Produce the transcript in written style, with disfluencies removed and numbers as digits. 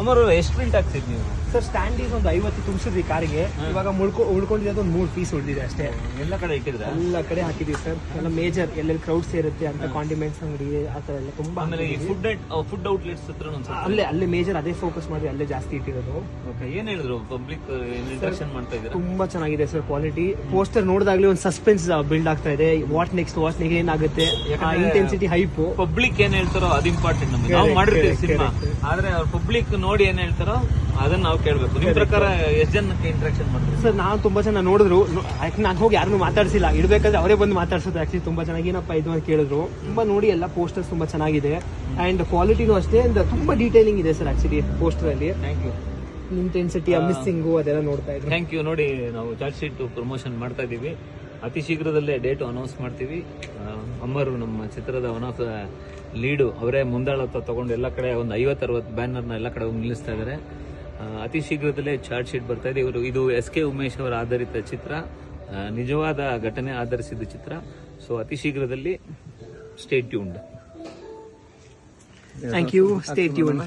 ಅಮರ್ ಎಷ್ಟು ಪ್ರಿಂಟ್ ಆಗ್ತಿದ್ ನೀವು? ಸರ್ ಸ್ಟ್ಯಾಂಡಿಗೆ ಒಂದು 50 ತುಂಬಿಸಿದ್ವಿ ಕಾರಿಗೆ. ಇವಾಗ ಉಳ್ಕೊಂಡಿರೋದು ಒಂದು 3 ಪೀಸ್ ಉಳಿದಿದೆ ಅಷ್ಟೇ. ಎಲ್ಲ ಕಡೆ ಇಟ್ಟಿದ್ರೆ? ಎಲ್ಲ ಕಡೆ ಹಾಕಿದೀವಿ ಸರ್. ಎಲ್ಲ ಮೇಜರ್ ಎಲ್ಲೆಲ್ಲಿ ಕ್ರೌಡ್ ಸೇರುತ್ತೆ ಅಂತ ಕಾಂಡಿಮೆಂಟ್ಸ್ ಅಂಗಡಿ ಆ ತರ ಎಲ್ಲ ತುಂಬಾ. ಆಮೇಲೆ ಈ ಫುಡ್ ಔಟ್ಲೆಟ್ಸ್ ಹತ್ರ ಅಲ್ಲೇ ಮೇಜರ್ ಅದೇ ಫೋಕಸ್ ಮಾಡಿ ಅಲ್ಲೇ ಜಾಸ್ತಿ ಇಟ್ಟಿರೋದು. ಏನ್ ಹೇಳಿದ್ರು ಪಬ್ಲಿಕ್ ಇಂಟ್ರಾಕ್ಷನ್ ಮಾಡ್ತಾ ಇದ್ದಾರೆ? ತುಂಬಾ ಚೆನ್ನಾಗಿದೆ ಸರ್ ಕ್ವಾಲಿಟಿ. ಪೋಸ್ಟರ್ ನೋಡಿದಾಗ್ಲೇ ಒಂದು ಸಸ್ಪೆನ್ಸ್ ಬಿಲ್ಡ್ ಆಗ್ತಾ ಇದೆ. ವಾಟ್ ನೆಕ್ಸ್ಟ್ ಏನಾಗುತ್ತೆ, ಇಂಟೆನ್ಸಿಟಿ ಹೈಪ್. ಪಬ್ಲಿಕ್ ಏನ್ ಹೇಳ್ತಾರೋ ಅದು ಇಂಪಾರ್ಟೆಂಟ್ ನಮಗೆ. ನಾವು ಮಾಡಿರ್ತೀವಿ ಸಿನಿಮಾ, ಆದ್ರೆ ಅವ್ರ ಪಬ್ಲಿಕ್ ನೋಡಿ ಏನ್ ಹೇಳ್ತಾರೋ ಅದನ್ನ ನಾವು ಕೇಳ್ಬೇಕು. ನಿಮ್ ಪ್ರಕಾರ ಎಷ್ಟು ಜನಕ್ಕೆ ಇಂಟ್ರಾಕ್ಷನ್ ಮಾಡ್ತಾರೆ ಸರ್? ನಾನು ತುಂಬಾ ಜನ ನೋಡಿದ್ರು. ನಾನು ಹೋಗಿ ಯಾರನ್ನು ಮಾತಾಡ್ಸಿಲ್ಲ, ಇಡ್ಬೇಕಾದ್ರೆ ಅವರೇ ಬಂದು ಮಾತಾಡ್ಸೋದು. ಆಕ್ಚುಲಿ ತುಂಬಾ ಚೆನ್ನಾಗಿ ಏನಪ್ಪ ಇದು ಅಂತ ಕೇಳಿದ್ರು. ತುಂಬಾ ನೋಡಿ ಎಲ್ಲ ಪೋಸ್ಟರ್ಸ್ ತುಂಬಾ ಚೆನ್ನಾಗಿದೆ ಅಂಡ್ ಕ್ವಾಲಿಟಿನೂ ಅಷ್ಟೇ. ತುಂಬಾ ಡೀಟೇಲಿಂಗ್ ಇದೆ ಸರ್ ಆಕ್ಚುಲಿ ಪೋಸ್ಟರ್ ಅಲ್ಲಿ. Thank you. ಇಂಟೆನ್ಸಿಟಿ, ಮಿಸ್ಸಿಂಗು ಅದೆಲ್ಲ ನೋಡ್ತಾ ಇದ್ರು. Thank you. ನೋಡಿ, ನಾವು ಚಾರ್ಜ್ ಶೀಟ್ ಪ್ರಮೋಷನ್ ಮಾಡ್ತಾ ಇದೀವಿ. ಅತಿ ಶೀಘ್ರದಲ್ಲೇ ಡೇಟ್ ಅನೌನ್ಸ್ ಮಾಡ್ತೀವಿ. ಅಮರ್ ನಮ್ಮ ಚಿತ್ರದ ಒನ್ ಆಫ್ ದ ಲೀಡು, ಅವರೇ ಮುಂದಾಳತ್ವ ತಗೊಂಡು ಎಲ್ಲ ಕಡೆ ಒಂದು 50-60 ಬ್ಯಾನರ್ನ ಎಲ್ಲ ಕಡೆ ನಿಲ್ಲಿಸ್ತಾ ಇದ್ದಾರೆ. ಅತಿ ಶೀಘ್ರದಲ್ಲೇ ಚಾರ್ಜ್ ಶೀಟ್ ಬರ್ತಾ ಇದೆ. ಇದು ಎಸ್ ಕೆ ಉಮೇಶ್ ಅವರ ಆಧಾರಿತ ಚಿತ್ರ, ನಿಜವಾದ ಘಟನೆ ಆಧರಿಸಿದ ಚಿತ್ರ. ಸೊ ಅತಿ ಶೀಘ್ರದಲ್ಲಿ stay tuned. Thank you. Stay tuned.